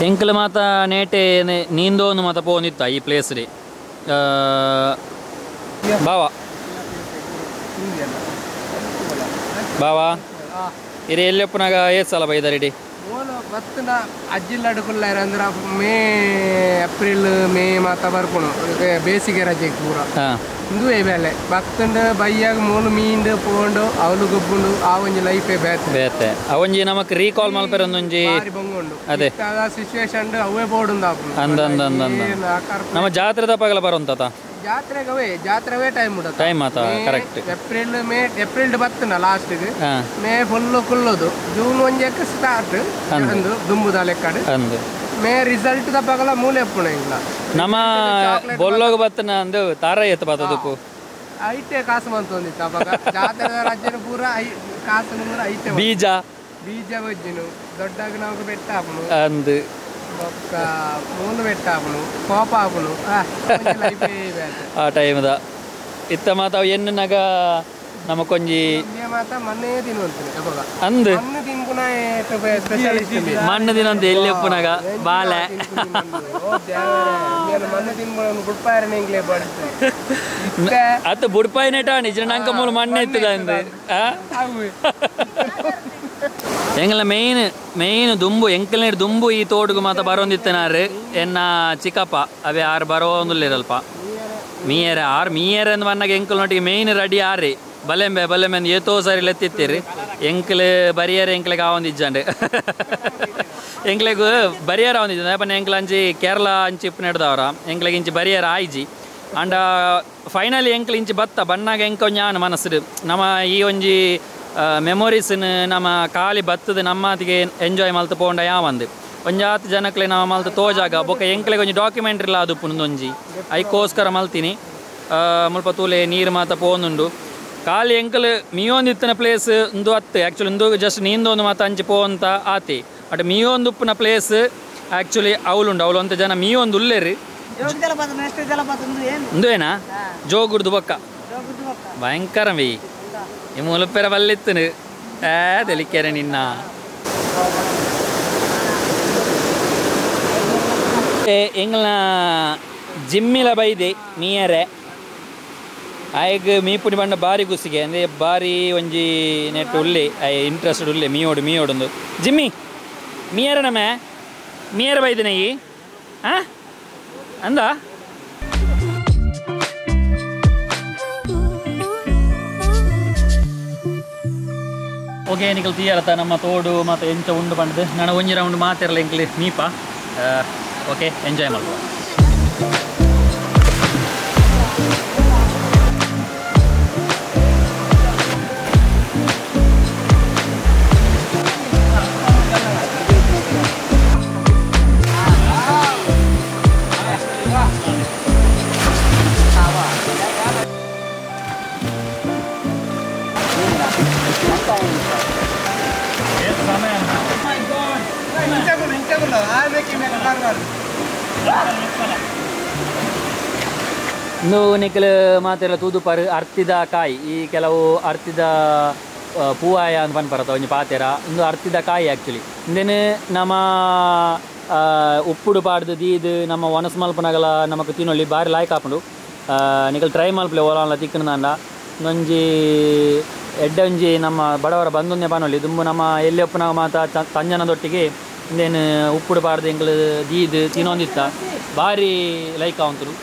ಎಂಕಲ್ ಮಾತ ನೇಟೆ ನೀಂದೋನು ಮಾತ ಪೋನಿತ್ತ ಈ ಪ್ಲೇಸ್ ರೀ ಬಾವಾ ಬಾವಾ ಇರಿ ಎಲ್ಲಪ್ಪನಾಗ ಏತ್ ಸಲ ಬೈದಾರಿಡಿ ಬತ್ತನ ಅಜ್ಜಿಲ್ಲ ಅಡುಕುಲ್ಲಾರ ಅಂದ್ರೆ ಏಪ್ರಿಲ್ ಮೇ ಮಾತ ಬರ್ಪುಣು ಬೇಸಿಗೆ ರಜೆ ಪೂರ ಇಂದು ಬೇಲೆ ಭಕ್ತಂಡು ಬೈಯಾಗ ಮೂಲು ಮೀಂಡು ಪೋಂಡು ಅವಲು ಗೊಬ್ಬುಂಡು ಆ ಒಂಜಿ ಲೈಫೇ ಬೇತೆ ಅವೊಂಜಿ ನಮಕ್ ರೀಕಾಲ್ ಮಲ್ಪೆರ ಒಂದೊಂಜಿ ಬೊಂಗುಂಡು ಅದೇ ಸಿಚುವೇಶನ್ ಅವೇ ಬೋರ್ಡು ನಮ್ಮ ಜಾತ್ರೆ ದಪ್ಪಗಲ ಬರೋಂತ ಜಾತ್ರೆವೇ ಟೈಮ್ ಆತ ಕರೆಕ್ಟ್ ಏಪ್ರಿಲ್ ಬತ್ತನ ಲಾಸ್ಟ್ ಮೇ ಫುಲ್ಲು ಕುಲ್ಲೋದು ಜೂನ್ ಒಂಜಕ್ಕೆ ಸ್ಟಾರ್ಟ್ ಅಂದು ದುಂಬುದ ಲೆಕ್ಕಡು ಮೇ ರಿಸಲ್ಟ್ ದಪ್ಪಗಲ ಮೂಲೆ ಎಪ್ಪುಣ ಇಲ್ಲ ನಮ್ಮ ಬೊಲ್ಲೋಗ ಬತ್ತನ ಅಂದು ತಾರ ಎತ್ತ ಬತ್ತದಕ್ಕೂ ಐಟೆ ಕಾಸು ಬಂತೊಂದಿತ್ತು ಅವಾಗ ಜಾತ್ರೆ ರಾಜ್ಯನ ಪೂರ ಕಾಸು ಪೂರ ಐಟೆ ಬೀಜ ಬಜ್ಜಿನು ದೊಡ್ಡಾಗ ನಾವು ಬೆಟ್ಟ ಹಾಪುನು ಅಂದು ಮೂಲು ಬೆಟ್ಟ ಹಾಪುನು ಕೋಪ ಹಾಪುನು ಆ ಟೈಮ್ದ ಇತ್ತ ಮಾತ ಎನ್ನನಾಗ ನಮಕೊಂಜಿ ಮಾತ ಮಣ್ಣೇ ತಿನ್ನುವಂತೀನಿ ಅಂದು ಮಣ್ಣು ತಿನ್ಪುನ ಮಣ್ಣು ದಿನಂತ ಎಲ್ಲಿ ಒಪ್ಪುನಾಗ ಬಾಲೆ ಮಣ್ಣು ತಿನ್ಪುನ ಬುಡ್ಪಾಯರನೇ ಇಂಗ್ಲೇ ಬಡ್ತೆ ಅತ್ತ ಬುಡ್ಪಾಯಿನೇಟ ನಿಜ ನಂಕ ಮೂಲ ಮಣ್ಣು ಎತ್ತದ ಅಂದು ಎಂಗಲ ಮೇಯ್ನ್ ದುಂಬು ಎಂಕಲ್ನೇಡು ದುಂಬು ಈ ತೋಡುಗು ಮಾತ ಬರೋಂದಿತ್ತನಾರು ಎನ್ನ ಚಿಕ್ಕಪ್ಪ ಅವೇ ಆರು ಬರೋಂದಿಲ್ಲಲ್ಪ ಮೀಯರೆ ಅಂದ್ ಬನ್ನಾಗ ಎಂಕಲ್ ನೊಟ್ಟಿಗೆ ಮೇಯ್ನ್ ರೆಡಿ ಆರಿ ಬಲೆಂಬೆ ಅಂದ್ ಏತೋ ಸರಿ ಲೆತ್ತಿತ್ತೀರಿ ಎಂಕಲ್ ಬರಿಯರೆ ಎಂಕ್ಲೆಗೆ ಆವೊಂದಿಜ್ಜಂಡು ಎಂಕ್ಲೆಗು ಬರಿಯರ ಆವೊಂದಿಜ್ಜ ಯಾಪನ್ನ ಎಂಕ್ಲ ಅಂಚಿ ಕೇರಳ ಅಂಚಿ ಇಪ್ಪು ನೆಡ್ದವರ ಎಂಕ್ಲೆಗೆ ಇಂಚಿ ಬರಿಯರ ಆಯ್ಜಿ ಅಂಡ ಫೈನಲಿ ಎಂಕ್ಲು ಇಂಚಿ ಬತ್ತ ಬನ್ನಾಗ ಎಂಕ ಒಂಜಾನ ಮನಸ್ಸು ನಮ್ಮ ಈ ಒಂಜಿ ಮೆಮೊರೀಸ್ ನಮ್ಮ ಖಾಲಿ ಬತ್ತದ ನಮ್ಮತಿಗೆ ಎಂಜಾಯ್ ಮಲ್ತು ಪೋಂಡ ಯಾವಂದು ಒಂಜಾತ್ ಜನಕ್ಲೆ ನಾವು ಮಲ್ತು ತೋಜಾಗ ಬೊಕ್ಕ ಎಂಕ್ಲೆಗೆ ಒಂಜಿ ಡಾಕ್ಯುಮೆಂಟ್ರಿ ಅದು ಪುನೊಂಜಿ ಐಕೋಸ್ಕರ ಮಲ್ತೀನಿ ಮುಲ್ಪ ತೂಲೆ ನೀರು ಮಾತ ಪೋನುಂಡು ಖಾಲಿ ಎಂಕಲ್ ಮೀಯೊಂದಿತ್ತಿನ ಪ್ಲೇಸ್ ಇಂದು ಅತ್ತೆ ಆ್ಯಕ್ಚುಲಿ ಇಂದು ಜಸ್ಟ್ ನೀಂದೊಂದು ಮಾತ ಅಂಚಿ ಪೋಂತ ಆತಿ ಬಟ್ ಮೀಯೊಂದುಪ್ಪನ ಪ್ಲೇಸ್ ಆ್ಯಕ್ಚುಲಿ ಅವಳು ಅಂತ ಜನ ಮೀಯೊಂದು ಉಲ್ಲೇರಿ ಇಂದು ಏನಾ ಜೋಗುಡ್ದು ಬೊಕ್ಕ ಭಯಂಕರ ಮೀ ಈ ಮುಲುಪೆರ ಬಲ್ಲಿತ್ತನು ತೆಲಿಕೆರೆ ನಿನ್ನ ಎಂಗ್ಲ ಜಿಮ್ಮಿಲ ಬೈದೆ ಮೀಯರೆ ಆಯ್ಗ ಮೀಪುಡಿ ಬಂಡ ಬಾರಿ ಗುಸಿಗೆ ಅಂದರೆ ಬಾರಿ ಒಂಜಿ ನೆಟ್ ಉಳ್ಳಿ ಇಂಟ್ರೆಸ್ಟೆಡ್ ಉಳ್ಳೆ ಮೀಯೋಡು ಒಂದು ಜಿಮ್ಮಿ ಮಿಯರ ನಮೆ ಮಿಯರ ಬೈದಿನ ಈ ಹಾಂ ಅಂದ ಓಕೆ ನಿಕಲ್ ತೀಯರತ್ತ ನಮ್ಮ ತೋಡು ಮತ್ತು ಎಂಚ ಉಂಡು ಬಂದು ನಾನು ಒಂಜಿ ರೌಂಡ್ ಮಾತಿರಲ್ಲ ಎಂಕ್ಲಿ ಮೀಪ ಓಕೆ ಎಂಜಾಯ್ ಮಾಡುವ ಇಂದು ನಿಖಲ್ ಮಾತೆಲ್ಲ ತೂದು ಪರ್ ಅರ್ತಿದ ಕಾಯಿ ಈ ಕೆಲವು ಅರ್ತಿದ ಪೂವಾಯ ಅಂತ ಬಂದು ಬರತ್ತ ಒಂಜಿ ಪಾತೆರ ಇಂದು ಅರ್ತಿದ ಕಾಯಿ ಆ್ಯಕ್ಚುಲಿ ಇಂದೇನು ನಮ್ಮ ಉಪ್ಪುಡು ಪಾಡ್ದು ದೀದು ನಮ್ಮ ಒನಸು ಮಲ್ಪನಗಲ ನಮಕ್ ತಿನ್ನೊಳ್ಳಿ ಬಾರಿ ಲಾಯ್ಕ್ ಹಾಕೊಂಡು ನಿಖಲ್ ಟ್ರೈ ಮಲ್ಪಲೆ ಓಲಾನ್ಲ ತಿಕ್ಕನಂದ ಒಂಜಿ ಎಡ್ಡೊಂಜಿ ನಮ್ಮ ಬಡವರ ಬಂದೊಂದೇ ಬಾನೊಳ್ಳಿ ದುಂಬು ನಮ್ಮ ಎಲ್ಲಿ ಒಪ್ಪನಾಗ ಮಾತ ತಂಜನದೊಟ್ಟಿಗೆ ಇಂದೇನು ಉಪ್ಪುಡು ಪಾಡ್ದು ಎಂಗ್ಳು ದೀದು ತಿನ್ನೊಂದಿತ್ತ ಭಾರಿ ಲೈಕ್ ಅವಂತರು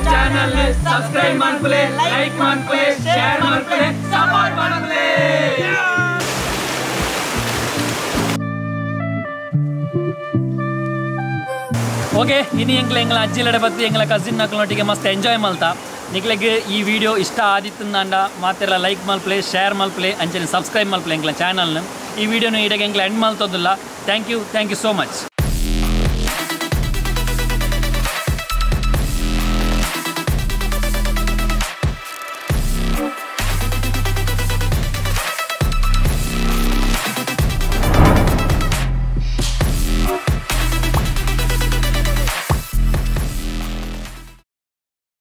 ಚಾನಲ್ ಸಬ್ಸ್ಕ್ರೈಬ್ ಮಾಡ್ಕೊಳ್ಳಿ, ಲೈಕ್ ಮಾಡ್ಕೊಳ್ಳಿ, ಶೇರ್ ಮಾಡ್ಕೊಳ್ಳಿ, ಸಪೋರ್ಟ್ ಮಾಡ್ಕೊಳ್ಳಿ. ಓಕೆ ಇನ್ನು ಎಂಗ್ಲ ಅಜ್ಜಿಲಡೆ ಬತ್ತಿ ಎಂಗ್ಲ ಕಸಿನ್ ನಕ್ಲೊಟ್ಟಿಗೆ ಮಸ್ತ್ ಎಂಜಾಯ್ ಮಲ್ತಾ ನಿಕ್ಲೆಗೆ ಈ ವಿಡಿಯೋ ಇಷ್ಟ ಆದಿತ್ತು ಅಂಡ ಮಾತೆಲ್ಲ ಲೈಕ್ ಮಲ್ಪ್ಲೆ ಶೇರ್ ಮಲ್ಪ್ಲೆ ಅಂಚನೆ ಸಬ್ಸ್ಕ್ರೈಬ್ ಮಲ್ಪ್ಲೆ ಎಂಗ್ಲ ಚಾನಲ್ನ ಈ ವಿಡಿಯೋನ ಇಡಗೆ ಎಂಗ್ಲ ಎಂಡ್ ಮಲ್ತೋದಿಲ್ಲ. Thank you so much.